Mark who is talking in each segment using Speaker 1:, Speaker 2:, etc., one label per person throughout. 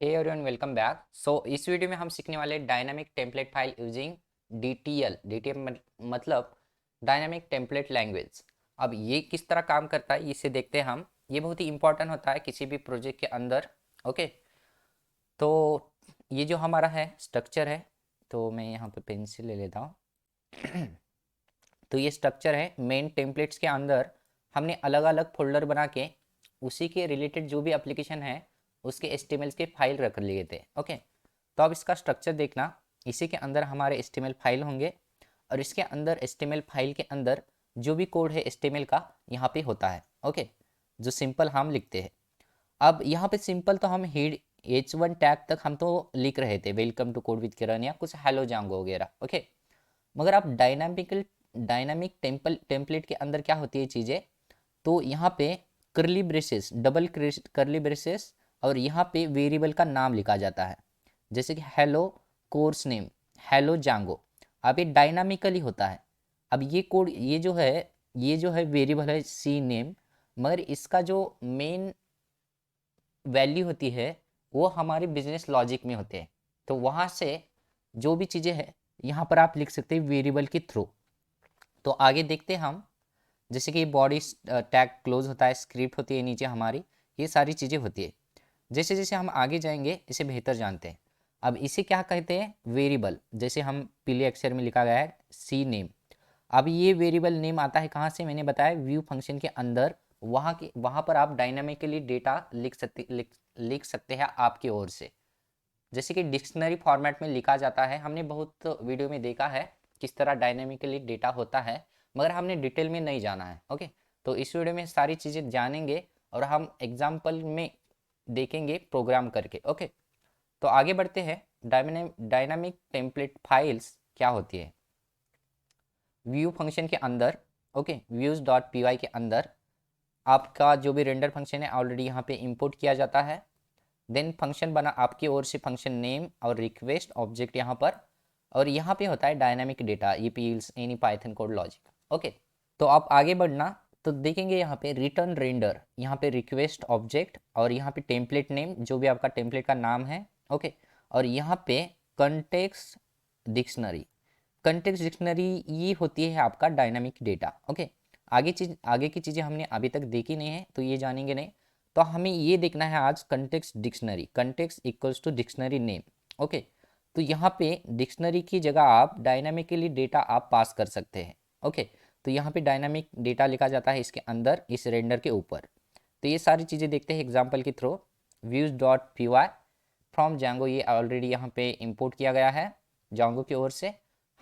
Speaker 1: हे everyone, welcome back. इस video में हम सीखने वाले dynamic template file using DTL। मतलब डायनामिक टेम्पलेट लैंग्वेज। अब ये किस तरह काम करता है इसे देखते हैं हम। ये बहुत ही इंपॉर्टेंट होता है किसी भी प्रोजेक्ट के अंदर। ओके, तो ये जो हमारा है स्ट्रक्चर है, तो मैं यहाँ पे पेंसिल ले लेता हूँ। तो ये स्ट्रक्चर है। मेन टेम्पलेट्स के अंदर हमने अलग अलग फोल्डर बना के उसी के रिलेटेड जो भी एप्लीकेशन है उसके HTML के फाइल रख लिए थे। ओके, तो अब इसका स्ट्रक्चर देखना। इसी के अंदर हमारे HTML फाइल होंगे और इसके अंदर HTML फाइल के अंदर जो भी कोड है HTML का यहाँ पे होता है। ओके, जो सिंपल हम लिखते हैं। अब यहाँ पे सिंपल तो हम हेड H1 टैग तक हम तो लिख रहे थे, वेलकम टू कोड विद किरण या कुछ हेलो जांगो वगैरह। ओके, मगर आप डायनामिक टेम्पलेट के अंदर क्या होती है चीज़ें, तो यहाँ पे करली ब्रेसेस, डबल करली ब्रेसेस और यहाँ पे वेरिएबल का नाम लिखा जाता है। जैसे कि हेलो कोर्स नेम, हेलो जांगो। अब ये डायनामिकली होता है। अब ये कोड ये जो है वेरिएबल है सी नेम, मगर इसका जो मेन वैल्यू होती है वो हमारे बिजनेस लॉजिक में होते हैं। तो वहाँ से जो भी चीज़ें हैं यहाँ पर आप लिख सकते हैं वेरिएबल के थ्रू। तो आगे देखते हैं हम। जैसे कि बॉडी टैग क्लोज होता है, स्क्रिप्ट होती है नीचे हमारी, ये सारी चीज़ें होती है। जैसे जैसे हम आगे जाएंगे इसे बेहतर जानते हैं। अब इसे क्या कहते हैं, वेरिएबल। जैसे हम पीले अक्षर में लिखा गया है सी नेम। अब ये वेरिएबल नेम आता है कहाँ से, मैंने बताया व्यू फंक्शन के अंदर। वहाँ पर आप डायनामिकली डेटा लिख सकते हैं आपकी ओर से। जैसे कि डिक्शनरी फॉर्मेट में लिखा जाता है, हमने बहुत वीडियो में देखा है किस तरह डायनेमिकली डेटा होता है, मगर हमने डिटेल में नहीं जाना है। ओके, तो इस वीडियो में सारी चीज़ें जानेंगे और हम एग्जाम्पल में देखेंगे प्रोग्राम करके। ओके, तो आगे बढ़ते हैं। डायनामिक टेम्पलेट फाइल्स क्या होती है व्यू फंक्शन के अंदर। ओके, व्यूज डॉट पी के अंदर आपका जो भी रेंडर फंक्शन है ऑलरेडी यहाँ पे इंपोर्ट किया जाता है। देन फंक्शन बना आपकी ओर से, फंक्शन नेम और रिक्वेस्ट ऑब्जेक्ट यहाँ पर। और यहाँ पे होता है डायनामिक डेटा, ये peels any Python code logic. Okay, तो आप आगे बढ़ना तो देखेंगे यहाँ पे रिटर्न रेंडर, यहाँ पे रिक्वेस्ट ऑब्जेक्ट और यहाँ पे टेम्पलेट नेम, जो भी आपका टेम्पलेट का नाम है। ओके, और यहाँ पे कंटेक्स्ट डिक्शनरी। कंटेक्स्ट डिक्शनरी ये होती है आपका डायनामिक डेटा। ओके, आगे की चीज़ें हमने अभी तक देखी नहीं है तो ये जानेंगे नहीं। तो हमें ये देखना है आज context dictionary. Context equals to dictionary name. Okay, तो यहाँ पे डिक्शनरी की जगह आप डायनामिकली डेटा आप पास कर सकते हैं। ओके, तो यहाँ पे डायनामिक डेटा लिखा जाता है इसके अंदर, इस रेंडर के ऊपर। तो ये सारी चीज़ें देखते हैं एग्जाम्पल के through. Views dot P Y from Django, ये ऑलरेडी यहाँ पे इंपोर्ट किया गया है जांगो की ओर से।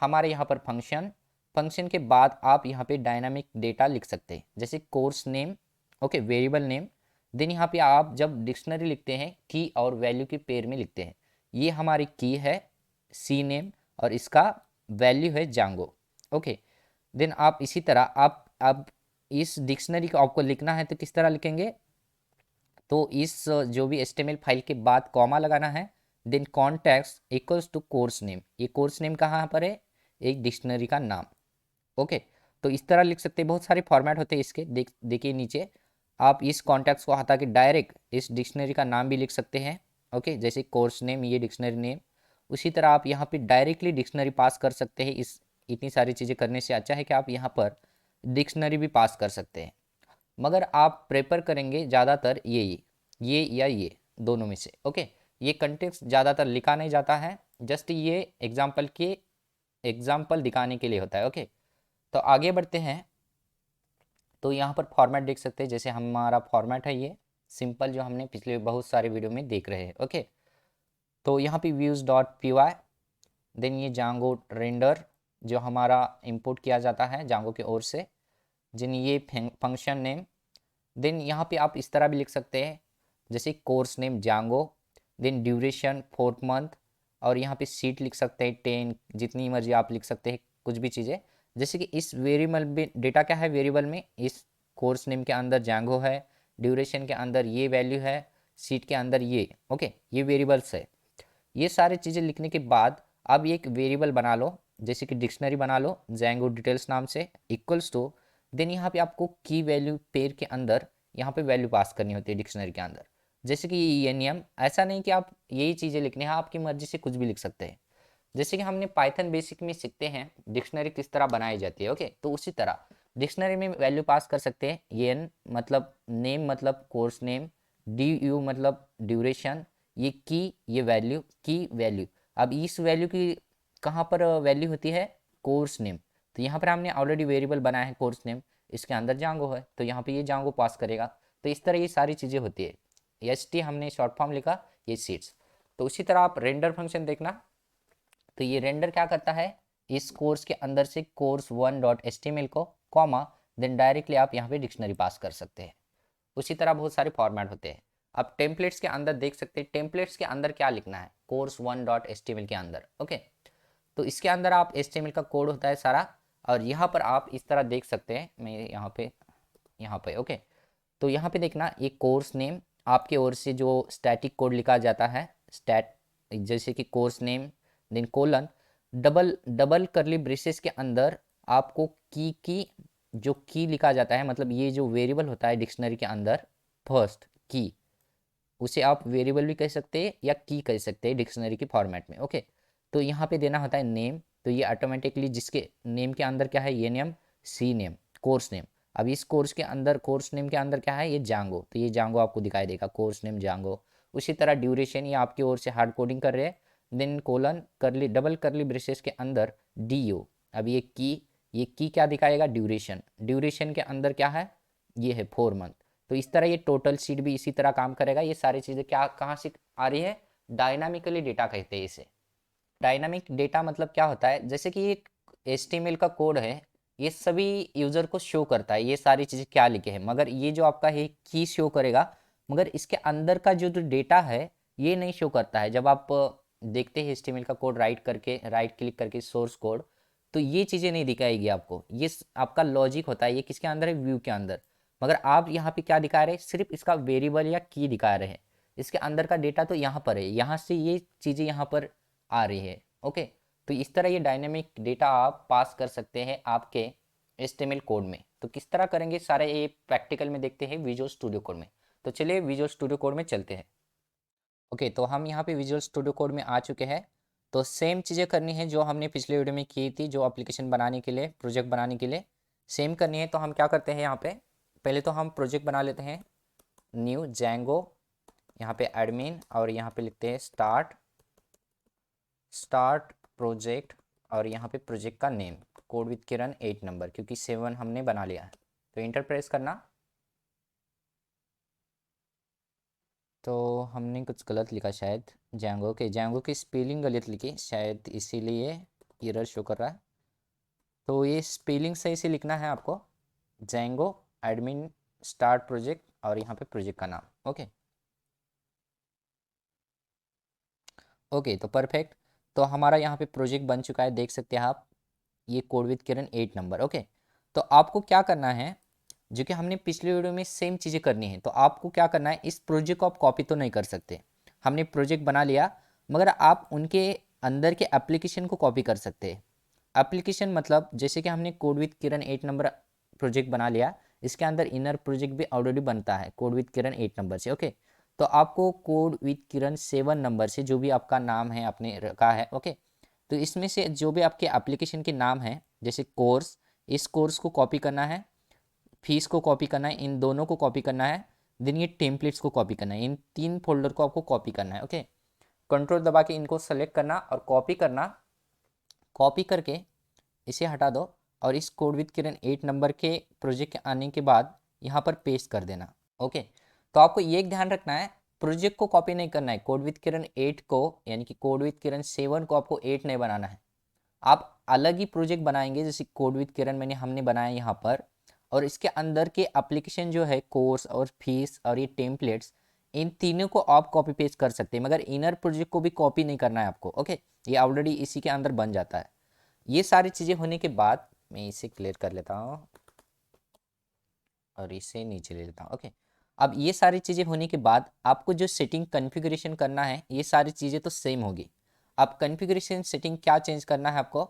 Speaker 1: हमारे यहाँ पर फंक्शन, फंक्शन के बाद आप यहाँ पे डायनामिक डेटा लिख सकते हैं, जैसे course name. Okay, variable name. Then यहाँ पे आप जब डिक्शनरी लिखते हैं की और वैल्यू की पेयर में लिखते हैं। ये हमारी की है सी नेम और इसका वैल्यू है जांगो। ओके, देन आप इसी तरह आप इस डिक्शनरी को आपको लिखना है तो किस तरह लिखेंगे, तो इस जो भी HTML फाइल के बाद कॉमा लगाना है। Then context equals to course name, ये कोर्स नेम कहाँ पर है, एक डिक्शनरी का नाम। ओके, तो इस तरह लिख सकते हैं। बहुत सारे फॉर्मेट होते हैं इसके, देखिए नीचे। आप इस कॉन्टेक्स्ट को हटा के डायरेक्ट इस डिक्शनरी का नाम भी लिख सकते हैं। ओके, जैसे कोर्स नेम, ये डिक्शनरी नेम। उसी तरह आप यहाँ पे डायरेक्टली डिक्शनरी पास कर सकते हैं। इस इतनी सारी चीज़ें करने से अच्छा है कि आप यहाँ पर डिक्शनरी भी पास कर सकते हैं। मगर आप प्रेफर करेंगे ज़्यादातर ये या ये दोनों में से। ओके, ये कंटेक्स्ट ज़्यादातर लिखा नहीं जाता है, जस्ट ये एग्जाम्पल दिखाने के लिए होता है। ओके, तो आगे बढ़ते हैं। तो यहाँ पर फॉर्मेट देख सकते हैं, जैसे हमारा फॉर्मेट है ये सिंपल, जो हमने पिछले बहुत सारे वीडियो में देख रहे हैं। ओके, तो यहाँ पे views dot P Y, then ये जांगो रेंडर जो हमारा इंपोर्ट किया जाता है जांगो की ओर से, जिन ये फंक्शन नेम। देन यहाँ पे आप इस तरह भी लिख सकते हैं, जैसे course name Django, then duration 4 month, और यहाँ पे सीट लिख सकते हैं 10, जितनी मर्जी आप लिख सकते हैं कुछ भी चीज़ें। जैसे कि इस वेरिएबल में डेटा क्या है, वेरिएबल में इस कोर्स नेम के अंदर जांगो है, ड्यूरेशन के अंदर ये वैल्यू है, सीट के अंदर ये। ओके, ये वेरिएबल्स है। ये सारी चीज़ें लिखने के बाद अब एक वेरिएबल बना लो, जैसे कि डिक्शनरी बना लो जैंगो डिटेल्स नाम से, इक्वल्स टू। देन यहाँ पे आपको की वैल्यू पेयर के अंदर यहाँ पे वैल्यू पास करनी होती है डिक्शनरी के अंदर। जैसे कि ये नियम, ऐसा नहीं कि आप यही चीज़ें लिखनी है, आपकी मर्जी से कुछ भी लिख सकते हैं। जैसे कि हमने पाइथन बेसिक में सीखते हैं डिक्शनरी किस तरह बनाई जाती है, ओके, तो उसी तरह डिक्शनरी में वैल्यू पास कर सकते हैं। ये एन मतलब नेम मतलब कोर्स नेम, डी यू मतलब ड्यूरेशन, ये की ये वैल्यू की वैल्यू। अब इस वैल्यू की कहाँ पर वैल्यू होती है, कोर्स नेम। तो यहाँ पर हमने ऑलरेडी वेरिएबल बनाया है कोर्स नेम, इसके अंदर जांगो है तो यहाँ पे ये जांगो पास करेगा। तो इस तरह ये सारी चीज़ें होती है। एस टी हमने शॉर्ट फॉर्म लिखा, ये सीट्स। तो उसी तरह आप रेंडर फंक्शन देखना, तो ये रेंडर क्या करता है, इस कोर्स के अंदर से course one dot H T M L को कॉमा देन डायरेक्टली आप यहाँ पे डिक्शनरी पास कर सकते हैं। उसी तरह बहुत सारे फॉर्मेट होते हैं। अब टेम्पलेट्स के अंदर देख सकते हैं, टेम्पलेट्स के अंदर क्या लिखना है, course one dot H T M L के अंदर, ओके। तो इसके अंदर आप एच टी एम एल का कोड होता है सारा, और यहाँ पर आप इस तरह देख सकते हैं, मैं यहाँ पे ओके। तो यहाँ पे देखना, ये कोर्स नेम आपके ओर से जो स्टैटिक कोड लिखा जाता है, स्टैट जैसे कि course name then colon double double curly braces के अंदर आपको की जो की लिखा जाता है, मतलब ये जो वेरिएबल होता है डिक्शनरी के अंदर फर्स्ट की, उसे आप वेरिएबल भी कह सकते हैं या की कह सकते हैं डिक्शनरी के फॉर्मेट में, ओके। तो यहाँ पे देना होता है नेम, तो ये ऑटोमेटिकली जिसके नेम के अंदर क्या है, ये name C name course name. अब इस कोर्स के अंदर कोर्स नेम के अंदर क्या है, ये जांगो, तो ये जांगो आपको दिखाई देगा कोर्स नेम जांगो। उसी तरह ड्यूरेशन ये आपकी ओर से हार्ड कोडिंग कर रहे हैं, देन कोलन करली डबल करली ब्रेसेस के अंदर डी यू। अब ये की क्या दिखाएगा, ड्यूरेशन, ड्यूरेशन के अंदर क्या है, ये है 4 मंथ। तो इस तरह ये टोटल शीट भी इसी तरह काम करेगा। ये सारी चीज़ें क्या कहाँ से आ रही है, डायनामिकली डेटा कहते हैं इसे। डायनामिक डेटा मतलब क्या होता है, जैसे कि ये HTML का कोड है, ये सभी यूज़र को शो करता है ये सारी चीज़ें क्या लिखे हैं, मगर ये जो आपका है की शो करेगा, मगर इसके अंदर का जो डेटा है ये नहीं शो करता है। जब आप देखते हैं HTML का कोड राइट क्लिक करके सोर्स कोड, तो ये चीज़ें नहीं दिखाएगी आपको। ये आपका लॉजिक होता है, ये किसके अंदर है, व्यू के अंदर। मगर आप यहाँ पे क्या दिखा रहे हैं, सिर्फ इसका वेरिएबल या की दिखा रहे हैं, इसके अंदर का डेटा तो यहाँ पर है, यहाँ से ये चीज़ें यहाँ पर आ रही है, ओके। तो इस तरह ये डायनेमिक डेटा आप पास कर सकते हैं आपके HTML कोड में। तो किस तरह करेंगे सारे ये प्रैक्टिकल में देखते हैं विजुअल स्टूडियो कोड में। तो चलिए विजुअल स्टूडियो कोड में चलते हैं। ओके, तो हम यहाँ पे विजुअल स्टूडियो कोड में आ चुके हैं। तो सेम चीज़ें करनी है जो हमने पिछले वीडियो में की थी, जो एप्लीकेशन बनाने के लिए, प्रोजेक्ट बनाने के लिए सेम करनी है। तो हम क्या करते हैं, यहाँ पे पहले तो हम प्रोजेक्ट बना लेते हैं, न्यू जैंगो, यहाँ पे एडमिन, और यहाँ पे लिखते हैं स्टार्ट प्रोजेक्ट, और यहाँ पे प्रोजेक्ट का name code with Kiran 8 number, क्योंकि 7 हमने बना लिया है। तो इंटर प्रेस करना। तो हमने कुछ गलत लिखा शायद, जैंगो के जैंगो की स्पेलिंग गलत लिखी शायद, इसीलिए एरर शो कर रहा है। तो ये स्पेलिंग सही से लिखना है आपको, जैंगो एडमिन स्टार्ट प्रोजेक्ट, और यहाँ पे प्रोजेक्ट का नाम, ओके। ओके, तो परफेक्ट। तो हमारा यहाँ पे प्रोजेक्ट बन चुका है, देख सकते हैं आप, ये code with Kiran 8 number, okay. तो आपको क्या करना है, जो कि हमने पिछले वीडियो में सेम चीज़ें करनी है। तो आपको क्या करना है, इस प्रोजेक्ट को आप कॉपी तो नहीं कर सकते, हमने प्रोजेक्ट बना लिया, मगर आप उनके अंदर के एप्लीकेशन को कॉपी कर सकते हैं। एप्लीकेशन मतलब जैसे कि हमने code with Kiran 8 number project बना लिया, इसके अंदर इनर प्रोजेक्ट भी ऑलरेडी बनता है कोड विद किरण 8 नंबर से, ओके। तो आपको कोड विद किरण 7 नंबर से, जो भी आपका नाम है आपने रखा है, ओके, तो इसमें से जो भी आपके एप्लीकेशन के नाम है, जैसे कोर्स, इस कोर्स को कॉपी करना है, फीस को कॉपी करना है, इन दोनों को कॉपी करना है, देन ये टेम्पलेट्स को कॉपी करना है, इन 3 फोल्डर को आपको कॉपी करना है, ओके। कंट्रोल दबा के इनको सेलेक्ट करना और कॉपी करना, कॉपी करके इसे हटा दो, और इस कोड विद किरण 8 नंबर के प्रोजेक्ट के आने के बाद यहाँ पर पेस्ट कर देना, ओके। तो आपको ये एक ध्यान रखना है, प्रोजेक्ट को कॉपी नहीं करना है, कोड विद किरण 8 को, यानी कि कोड विद किरण 7 को आपको 8 नहीं बनाना है। आप अलग ही प्रोजेक्ट बनाएंगे, जैसे कोड विद किरण हमने बनाया यहाँ पर, और इसके अंदर के एप्लीकेशन जो है कोर्स और फीस और ये टेम्पलेट्स, इन तीनों को आप कॉपी पेस्ट कर सकते हैं, मगर इनर प्रोजेक्ट को भी कॉपी नहीं करना है आपको, ओके। ये ऑलरेडी इसी के अंदर बन जाता है। ये सारी चीज़ें होने के बाद मैं इसे क्लियर कर लेता हूँ और इसे नीचे ले लेता हूँ, ओके। अब ये सारी चीज़ें होने के बाद आपको जो सेटिंग कॉन्फ़िगरेशन करना है, ये सारी चीज़ें तो सेम होगी। अब कॉन्फ़िगरेशन सेटिंग क्या चेंज करना है आपको,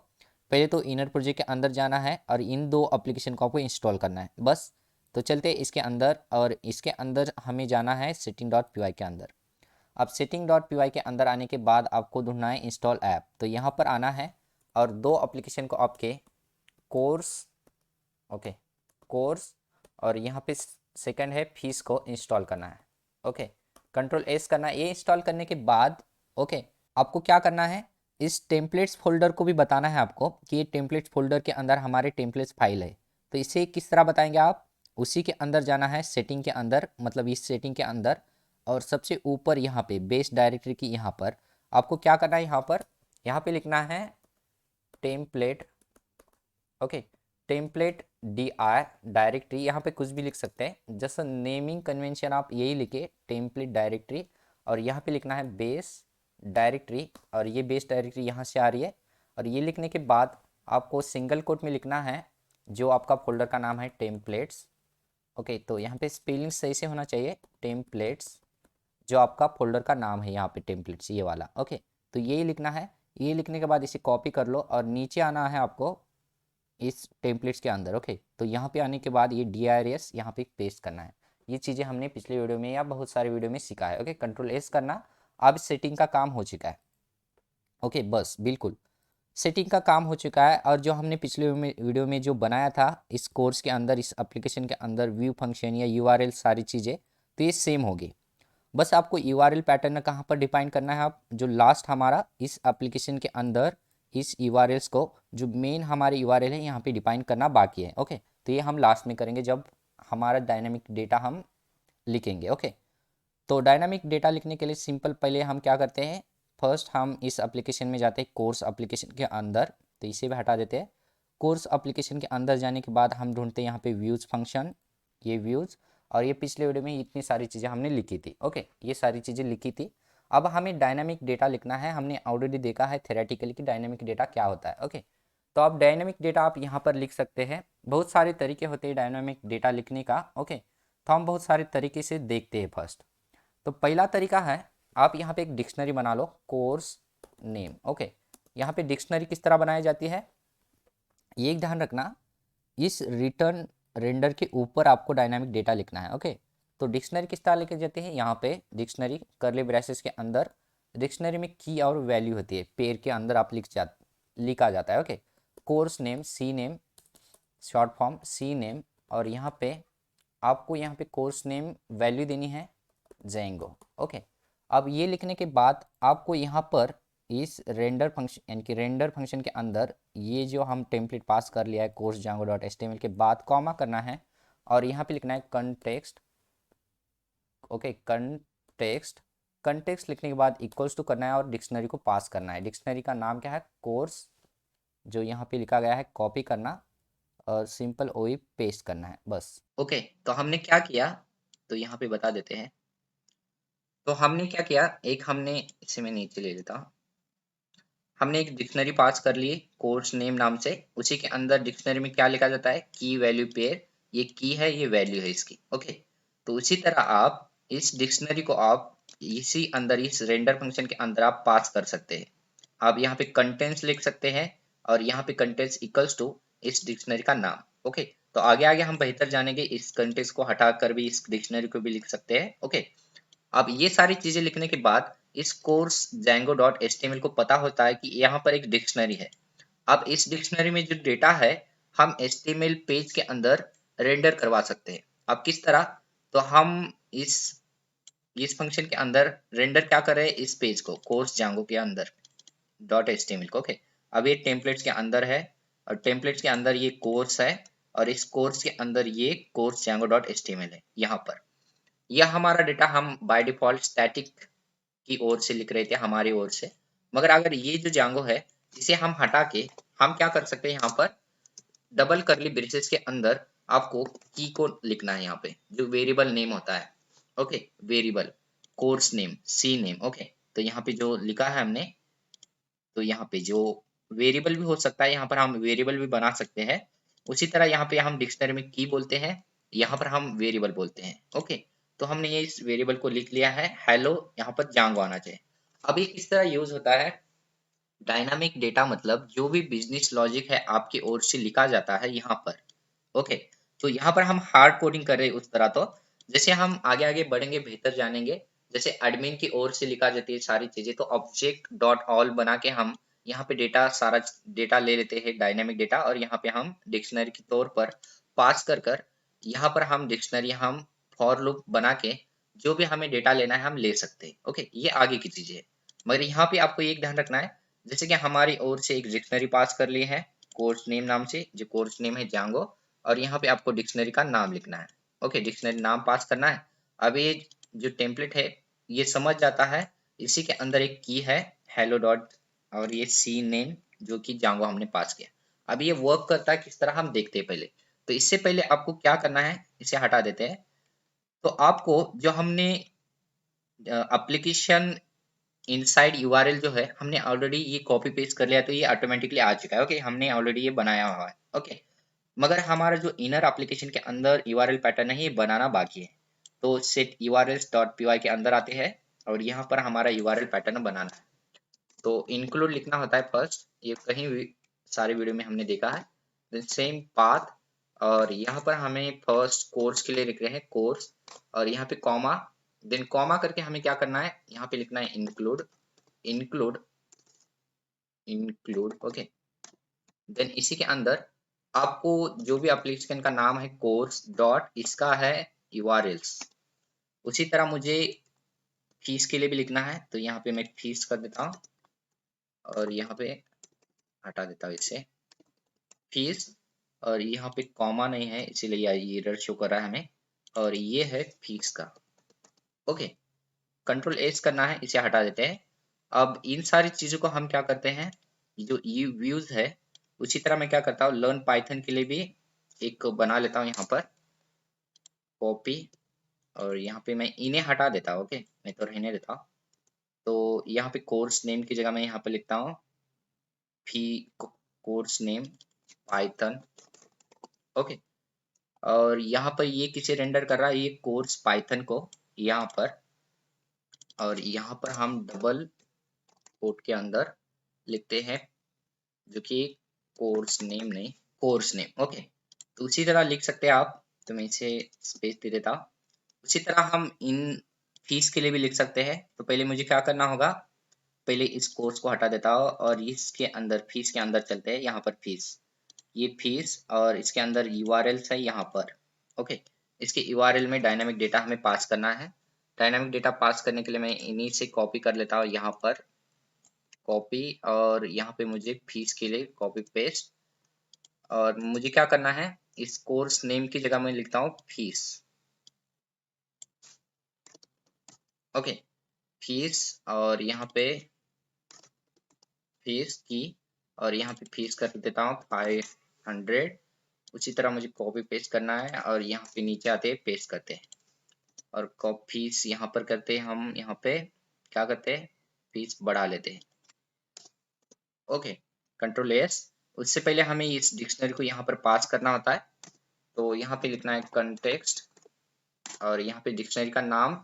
Speaker 1: पहले तो इनर प्रोजेक्ट के अंदर जाना है और इन 2 एप्लीकेशन को आपको इंस्टॉल करना है, बस। तो चलते इसके अंदर, और इसके अंदर हमें जाना है setting डॉट py के अंदर। अब setting डॉट py के अंदर आने के बाद आपको ढूंढना है इंस्टॉल ऐप, तो यहाँ पर आना है और दो एप्लीकेशन को आपके कोर्स, ओके, कोर्स, और यहाँ पे सेकंड है फीस को इंस्टॉल करना है। ओके, कंट्रोल एस करना है। ये इंस्टॉल करने के बाद ओके, आपको क्या करना है, इस टेम्पलेट्स फोल्डर को भी बताना है आपको कि ये टेम्पलेट्स फोल्डर के अंदर हमारे टेम्पलेट्स फाइल है। तो इसे किस तरह बताएंगे आप, उसी के अंदर जाना है सेटिंग के अंदर, मतलब इस सेटिंग के अंदर, और सबसे ऊपर यहाँ पे बेस डायरेक्टरी की यहाँ पर आपको क्या करना है, यहाँ पे लिखना है template, okay, template D R directory, यहाँ पे कुछ भी लिख सकते हैं, जैसा नेमिंग कन्वेंशन आप यही लिखे टेम्पलेट डायरेक्टरी, और यहाँ पे लिखना है बेस डायरेक्टरी, और ये बेस डायरेक्टरी यहाँ से आ रही है। और ये लिखने के बाद आपको सिंगल कोट में लिखना है जो आपका फोल्डर का नाम है टेम्पलेट्स। ओके, तो यहाँ पे स्पेलिंग सही से होना चाहिए, टेम्पलेट्स, जो आपका फोल्डर का नाम है यहाँ पे टेम्पलेट्स ये वाला। ओके, तो यही लिखना है। ये लिखने के बाद इसे कॉपी कर लो और नीचे आना है आपको इस टेम्पलेट्स के अंदर। ओके, तो यहाँ पे आने के बाद ये DRS यहाँ पे पेस्ट करना है। ये चीज़ें हमने पिछले वीडियो में या बहुत सारे वीडियो में सीखा है। ओके, कंट्रोल एस करना। अब सेटिंग का काम हो चुका है। ओके, बस बिल्कुल सेटिंग का काम हो चुका है। और जो हमने पिछले वीडियो में जो बनाया था इस कोर्स के अंदर, इस एप्लीकेशन के अंदर व्यू फंक्शन या URL सारी चीज़ें, तो ये सेम होगी। बस आपको URL पैटर्न कहाँ पर डिफाइन करना है, आप जो लास्ट हमारा इस एप्लीकेशन के अंदर इस URLs को, जो मेन हमारे URL है यहाँ पे डिफाइन करना बाकी है। ओके, तो ये हम लास्ट में करेंगे जब हमारा डायनामिक डेटा हम लिखेंगे। ओके, तो डायनामिक डेटा लिखने के लिए सिंपल पहले हम क्या करते हैं, फर्स्ट हम इस एप्लीकेशन में जाते हैं कोर्स एप्लीकेशन के अंदर, तो इसे भी हटा देते हैं। कोर्स एप्लीकेशन के अंदर जाने के बाद हम ढूंढते हैं यहाँ पे व्यूज़ फंक्शन, ये व्यूज़, और ये पिछले वीडियो में इतनी सारी चीज़ें हमने लिखी थी। ओके, ये सारी चीज़ें लिखी थी। अब हमें डायनामिक डेटा लिखना है। हमने ऑलरेडी देखा है थेरेटिकली कि डायनामिक डेटा क्या होता है। ओके, तो अब डायनामिक डेटा आप यहाँ पर लिख सकते हैं। बहुत सारे तरीके होते हैं डायनामिक डेटा लिखने का। ओके, तो हम बहुत सारे तरीके से देखते हैं। फर्स्ट तो पहला तरीका है, आप यहाँ पे एक डिक्शनरी बना लो, कोर्स नेम। ओके, यहाँ पे डिक्शनरी किस तरह बनाई जाती है, ये एक ध्यान रखना, इस रिटर्न रेंडर के ऊपर आपको डायनामिक डेटा लिखना है। ओके, तो डिक्शनरी किस तरह लिखे जाते हैं, यहाँ पे डिक्शनरी करली ब्रेसेस के अंदर, डिक्शनरी में की और वैल्यू होती है, पेयर के अंदर आप लिखा जाता है। Okay, course name, C name, short form C name, और यहाँ पे आपको यहाँ पे कोर्स नेम वैल्यू देनी है जेंगो। ओके, अब ये लिखने के बाद आपको यहाँ पर इस रेंडर फंक्शन, यानी कि रेंडर फंक्शन के अंदर ये जो हम टेम्पलेट पास कर लिया है कोर्स जांगो डॉट HTML के बाद कॉमा करना है, और यहाँ पे लिखना है कंटेक्स्ट। ओके, कंटेक्स्ट, कंटेक्स्ट लिखने के बाद इक्वल्स टू करना है और डिक्शनरी को पास करना है। डिक्शनरी का नाम क्या है, कोर्स, जो यहाँ पे लिखा गया है कॉपी करना और सिंपल वही पेस्ट करना है बस। ओके, तो हमने क्या किया, तो यहाँ पे बता देते हैं। तो हमने क्या किया, एक हमने, इसे मैं नीचे ले लेता हूँ, हमने एक डिक्शनरी पास कर ली कोर्स नेम नाम से। उसी के अंदर डिक्शनरी में क्या लिखा जाता है, की वैल्यू पेयर, ये की है, ये वैल्यू है इसकी। ओके, तो उसी तरह आप इस डिक्शनरी को आप इसी अंदर इस रेंडर फंक्शन के अंदर आप पास कर सकते हैं। आप यहाँ पे कंटेंट्स लिख सकते हैं और यहाँ पे कंटेंट्स इक्वल्स टू इस डिक्शनरी का नाम। ओके, तो आगे आगे हम बेहतर जानेंगे, इस कंटेंट्स को हटाकर भी इस डिक्शनरी को भी लिख सकते हैं। ओके, अब ये सारी चीजें लिखने के बाद इस कोर्स Django डॉट HTML को पता होता है कि यहाँ पर एक डिक्शनरी है। अब इस डिक्शनरी में जो डेटा है हम HTML पेज के अंदर रेंडर करवा सकते हैं। अब किस तरह, तो हम इस फंक्शन के अंदर रेंडर क्या कर रहे हैं, इस पेज को कोर्स Django के अंदर डॉट HTML को। ओके, अब ये टेम्पलेट्स के अंदर है और टेम्पलेट्स के अंदर ये कोर्स है और इस कोर्स के अंदर ये कोर्स Django डॉट HTML है। यहाँ पर यह हमारा डेटा हम बाय डिफॉल्ट स्टैटिक की ओर से लिख रहे थे, हमारी ओर से। मगर अगर ये जो जांगो है इसे हम हटा के हम क्या कर सकते हैं, यहाँ पर डबल करली ब्रेसेस के अंदर आपको की को लिखना है, यहाँ पे जो वेरिएबल नेम होता है। Okay, variable course name C name. Okay, तो यहाँ पे जो लिखा है हमने, तो यहाँ पे जो वेरिएबल भी हो सकता है, यहाँ पर हम वेरिएबल भी बना सकते हैं। उसी तरह यहाँ पे हम डिक्शनरी में की बोलते हैं, यहाँ पर हम वेरिएबल बोलते हैं। ओके, तो हमने ये इस वेरिएबल को लिख लिया है, हेलो, यहाँ पर जांगो आना चाहिए। अब ये किस तरह यूज होता है, डायनामिक डेटा मतलब जो भी बिजनेस लॉजिक है आपकी ओर से लिखा जाता है यहाँ पर। ओके,
Speaker 2: तो यहाँ पर हम हार्ड कोडिंग कर रहे हैं उस तरह। तो जैसे हम आगे आगे बढ़ेंगे, बेहतर जानेंगे, जैसे एडमिन की ओर से लिखा जाती है सारी चीजें, तो ऑब्जेक्ट डॉट ऑल बना के हम यहाँ पे डेटा, सारा डेटा ले लेते हैं, डायनेमिक डेटा, और यहाँ पे हम डिक्शनरी के तौर पर पास कर कर यहाँ पर हम डिक्शनरी, हम फॉर लूप बना के जो भी हमें डेटा लेना है हम ले सकते हैं। ओके, ये आगे की चीजें है। मगर यहाँ पे आपको एक ध्यान रखना है, जैसे कि हमारी ओर से एक डिक्शनरी पास कर ली है कोर्स नेम नाम से, जो कोर्स नेम है जांगो, और यहाँ पे आपको डिक्शनरी का नाम लिखना है। ओके, डिक्शनरी नाम पास करना है। अब ये जो टेम्पलेट है ये समझ जाता है, इसी के अंदर एक की है हेलो डॉट, और ये सी नेम जो कि जांगो हमने पास किया। अब ये वर्क करता है किस तरह हम देखते हैं पहले। तो इससे पहले आपको क्या करना है, इसे हटा देते हैं। तो आपको जो हमने एप्लीकेशन इनसाइड यूआरएल जो है हमने ऑलरेडी ये कॉपी पेस्ट कर लिया, तो ये ऑटोमेटिकली आ चुका है। ओके, हमने ऑलरेडी ये बनाया हुआ है। ओके, मगर हमारा जो इनर एप्लीकेशन के अंदर यूआरएल पैटर्न है ये बनाना बाकी है। तो set URLs dot P Y के अंदर आते हैं और यहाँ पर हमारा यूआरएल पैटर्न बनाना है। तो इंक्लूड लिखना होता है फर्स्ट, ये कहीं भी सारे वीडियो में हमने देखा है। देन सेम पाथ, और यहाँ पर हमें फर्स्ट कोर्स के लिए लिख रहे हैं कोर्स, और यहाँ पे कॉमा, देन कॉमा करके हमें क्या करना है, यहाँ पे लिखना है include, include, include. Okay, then इसी के अंदर आपको जो भी एप्लीकेशन का नाम है कोर्स डॉट, इसका है यूआरएल्स। उसी तरह मुझे फीस के लिए भी लिखना है, तो यहाँ पे मैं फीस कर देता हूँ, और यहाँ पे हटा देता हूँ इसे फीस, और यहाँ पे कॉमा नहीं है इसीलिए ये एरर शो कर रहा है हमें, और ये है फीस का। ओके, कंट्रोल एस करना है, इसे हटा देते हैं। अब इन सारी चीजों को हम क्या करते हैं, जो ये व्यूज है उसी तरह मैं क्या करता हूँ, लर्न पाइथन के लिए भी एक बना लेता हूँ यहाँ पर कॉपी, और यहाँ पे मैं इन्हें हटा देता हूँ। ओके, मैं तो रहने देता हूँ। तो यहाँ पे कोर्स नेम की जगह मैं यहाँ पे लिखता हूँ फी, कोर्स नेम पाइथन। ओके, और यहाँ पर ये किसे रेंडर कर रहा है, ये कोर्स पाइथन को यहाँ पर, और यहाँ पर हम डबल कोट के अंदर लिखते हैं जो कि कोर्स नेम नहीं, कोर्स नेम। ओके, तो उसी तरह लिख सकते हैं आप, तो मैं इसे स्पेस दे देता हूँ। उसी तरह हम इन फीस के लिए भी लिख सकते हैं। तो पहले मुझे क्या करना होगा, पहले इस कोर्स को हटा देता हूँ और इसके अंदर फीस के अंदर चलते हैं, यहाँ पर फीस, ये फीस, और इसके अंदर यूआरएल्स है यहाँ पर। ओके, इसके यूआरएल में डायनामिक डेटा हमें पास करना है। डायनामिक डेटा पास करने के लिए मैं इन्हीं से कॉपी कर लेता हूँ यहाँ पर कॉपी, और यहाँ पे मुझे फीस के लिए कॉपी पेस्ट, और मुझे क्या करना है, इस कोर्स नेम की जगह मैं लिखता हूँ फीस। ओके, फीस, और यहाँ पे फीस की, और यहाँ पे फीस कर देता हूँ 500। उसी तरह मुझे कॉपी पेस्ट करना है, और यहाँ पे नीचे आते हैं पेस्ट करते हैं, और कॉपी फीस यहाँ पर करते हैं, हम यहाँ पे क्या करते हैं, फीस बढ़ा लेते हैं। Okay, control S. उससे पहले हमें इस डिक्शनरी को यहाँ पर पास करना होता है, तो यहाँ पे लिखना है कंटेक्स्ट, और यहाँ पे डिक्शनरी का नाम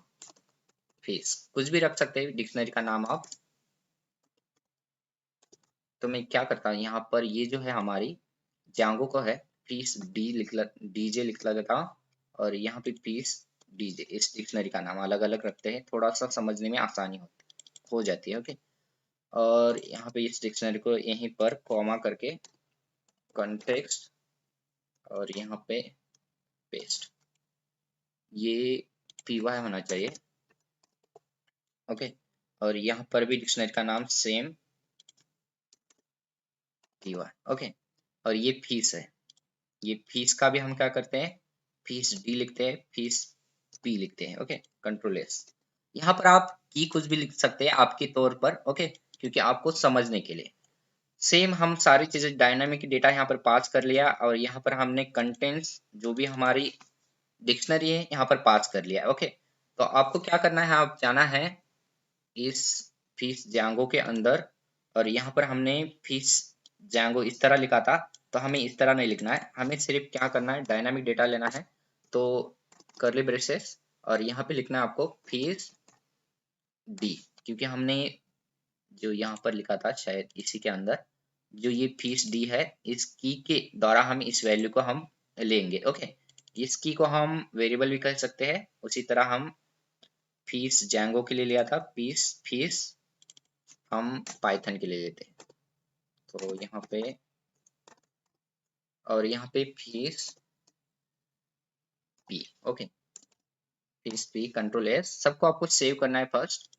Speaker 2: फीस, कुछ भी रख सकते हैं डिक्शनरी का नाम आप। तो मैं क्या करता हूँ, यहाँ पर ये जो है हमारी जांगो को है, फीस डी डीजे लिख देता हूँ, और यहाँ पे फीस डीजे, इस डिक्शनरी का नाम अलग अलग रखते हैं, थोड़ा सा समझने में आसानी हो जाती है। ओके, और यहाँ पे इस डिक्शनरी को यहीं पर कॉमा करके कंटेक्स्ट, और यहाँ पे पेस्ट, ये पीवाई होना चाहिए। ओके, और यहाँ पर भी डिक्शनरी का नाम सेम पीवाई। ओके, और ये फीस है, ये फीस का भी हम क्या करते हैं, फीस डी लिखते हैं, फीस पी लिखते हैं। Okay, control S. यहाँ पर आप की कुछ भी लिख सकते हैं आपके तौर पर। ओके, क्योंकि आपको समझने के लिए सेम हम सारी चीजें डायनामिक डेटा यहाँ पर पास कर लिया, और यहाँ पर हमने कंटेंट्स जो भी हमारी डिक्शनरी है यहाँ पर पास कर लिया। ओके, तो आपको क्या करना है, आप जाना है इस फीस जैंगो के अंदर, और यहाँ पर हमने फीस जैंगो इस तरह लिखा था, तो हमें इस तरह नहीं लिखना है, हमें सिर्फ क्या करना है, डायनामिक डेटा लेना है। तो कर्ली ब्रेसेस, और यहाँ पे लिखना है आपको फीस डी, क्योंकि हमने जो यहाँ पर लिखा था शायद इसी के अंदर जो ये फीस डी है, इस की के द्वारा हम इस वैल्यू को हम लेंगे। ओके, इस की को हम वेरिएबल भी कह सकते हैं। उसी तरह हम फीस जैंगो के लिए लिया था, फीस हम पाइथन के लिए लेते हैं। तो यहाँ पे और यहाँ पे fees P. Okay, fees P control S. सबको आपको सेव करना है, फर्स्ट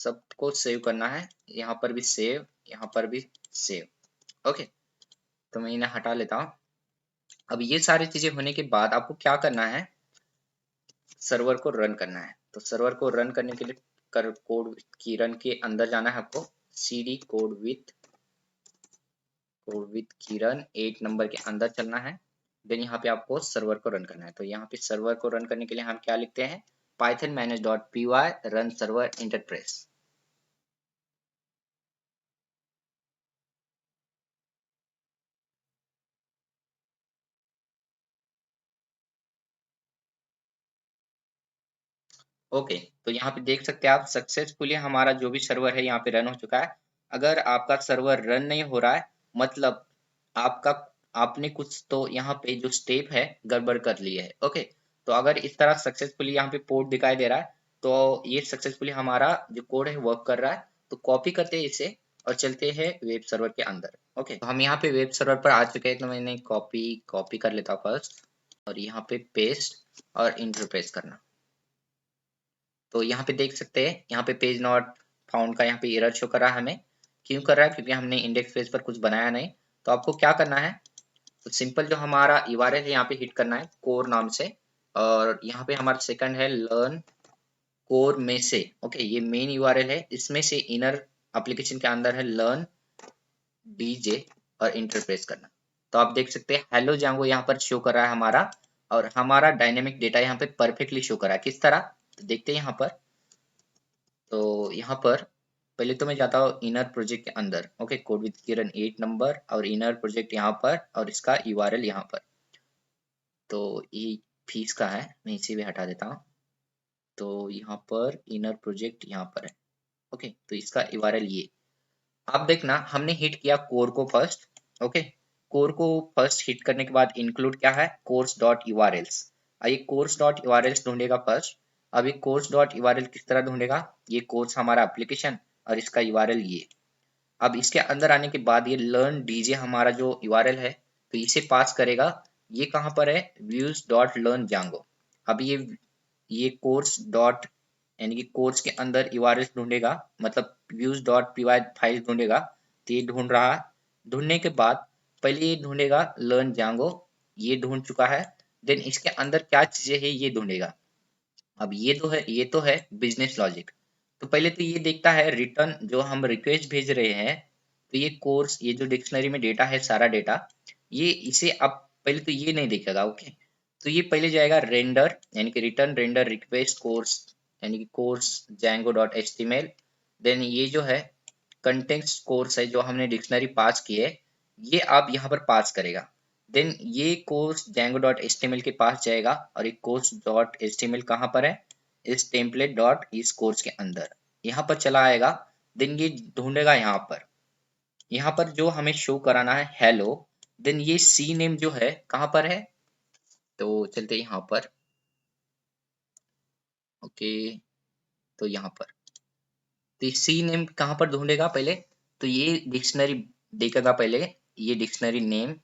Speaker 2: सबको सेव करना है। यहाँ पर भी सेव, यहाँ पर भी सेव। ओके, तो मैं इन्हें हटा लेता हूँ। अब ये सारी चीजें होने के बाद आपको क्या करना है, सर्वर को रन करना है। तो सर्वर को रन करने के लिए कोड की रन के अंदर जाना है आपको, cd code with Kiran 8 number के अंदर चलना है। देन यहाँ पे आपको सर्वर को रन करना है। तो यहाँ पे सर्वर को रन करने के लिए हम क्या लिखते हैं, python manage.py run server interface। Okay, तो यहाँ पे देख सकते हैं आप, सक्सेसफुली हमारा जो भी सर्वर है यहाँ पे रन हो चुका है। अगर आपका सर्वर रन नहीं हो रहा है, मतलब आपका आपने कुछ तो यहाँ पे जो स्टेप है गड़बड़ कर ली है। ओके, तो अगर इस तरह सक्सेसफुली यहाँ पे पोर्ट दिखाई दे रहा है, तो ये सक्सेसफुली हमारा जो कोड है वर्क कर रहा है। तो कॉपी करते हैं इसे और चलते हैं वेब सर्वर के अंदर। ओके, तो हम यहाँ पे वेब सर्वर पर आ चुके हैं। तो मैंने कॉपी कर लेता हूँ फर्स्ट, और यहाँ पे पेस्ट और इंटर प्रेस करना। तो यहाँ पे देख सकते हैं, यहाँ पे पेज नॉट फाउंड का यहाँ पे एरर शो कर रहा है। हमें क्यों कर रहा है, क्योंकि हमने इंडेक्स पेज पर कुछ बनाया नहीं। तो आपको क्या करना है, तो सिंपल जो हमारा यूआरएल है यहाँ पे हिट करना है कोर नाम से, और यहाँ पे हमारा सेकंड है लर्न कोर में से। ओके, ये मेन यूआरएल है, इसमें से इनर एप्लीकेशन के अंदर है लर्न डीजे और इंटर प्रेस करना। तो आप देख सकते हैं हेलो जांगो यहाँ पर शो कर रहा है हमारा, और हमारा डायनेमिक डेटा यहाँ पे परफेक्टली शो कर रहा है। किस तरह, तो देखते हैं यहाँ पर। तो यहाँ पर पहले तो मैं जाता हूँ इनर प्रोजेक्ट के अंदर। Okay, code with Kiran 8 number और इनर प्रोजेक्ट यहाँ पर, और इसका यूआरएल यहाँ पर। तो ये फीस का है, मैं इसे भी हटा देता हूँ। तो यहाँ पर इनर प्रोजेक्ट यहाँ पर है। ओके, तो इसका यूआरएल ये आप देखना, हमने हिट किया कोर को फर्स्ट। ओके, कोर को फर्स्ट हिट करने के बाद इंक्लूड क्या है, कोर्स डॉट यूआरएल्स। ये कोर्स डॉट यूआरएल्स ढूंढेगा फर्स्ट। अब ये कोर्स डॉट यूआरएल किस तरह ढूंढेगा, ये कोर्स हमारा एप्लीकेशन और इसका यूआरएल ये। अब इसके अंदर आने के बाद ये लर्न डीजे हमारा जो यूआरएल है, तो इसे पास करेगा। ये कहाँ पर है, व्यूज डॉट लर्न जांगो। अब ये कोर्स डॉट यानी कि कोर्स के अंदर यूआरएल ढूंढेगा, मतलब व्यूज डॉट पीवाई फाइल ढूंढेगा। तो ये ढूंढ रहा है। ढूंढने के बाद पहले ये ढूंढेगा लर्न जांगो, ये ढूंढ चुका है। देन इसके अंदर क्या चीजें है ये ढूंढेगा। अब ये तो है बिजनेस लॉजिक। तो पहले तो ये देखता है रिटर्न, जो हम रिक्वेस्ट भेज रहे हैं। तो ये कोर्स, ये जो डिक्शनरी में डेटा है सारा डेटा, ये इसे अब पहले तो ये नहीं देखेगा। ओके, तो ये पहले जाएगा रेंडर यानी कि रिटर्न रेंडर रिक्वेस्ट कोर्स यानी कि course Django dot HTML. Then ये जो है कंटेंट्स कोर्स है जो हमने डिक्शनरी पास की है, ये आप यहाँ पर पास करेगा। देन ये कोर्स django डॉट एचटीएमएल के पास जाएगा, और ये कोर्स डॉट एचटीएमएल कहाँ पर है, इस टेम्पलेट डॉट इस कोर्स के अंदर यहाँ पर चला आएगा। देन ये ढूंढेगा यहाँ पर जो हमें शो कराना है हेलो। देन ये सी नेम जो है कहाँ पर है, तो चलते यहाँ पर। ओके, तो यहाँ पर तो सी नेम कहाँ पर ढूंढेगा पहले, तो ये डिक्शनरी देखेगा पहले, ये डिक्शनरी नेम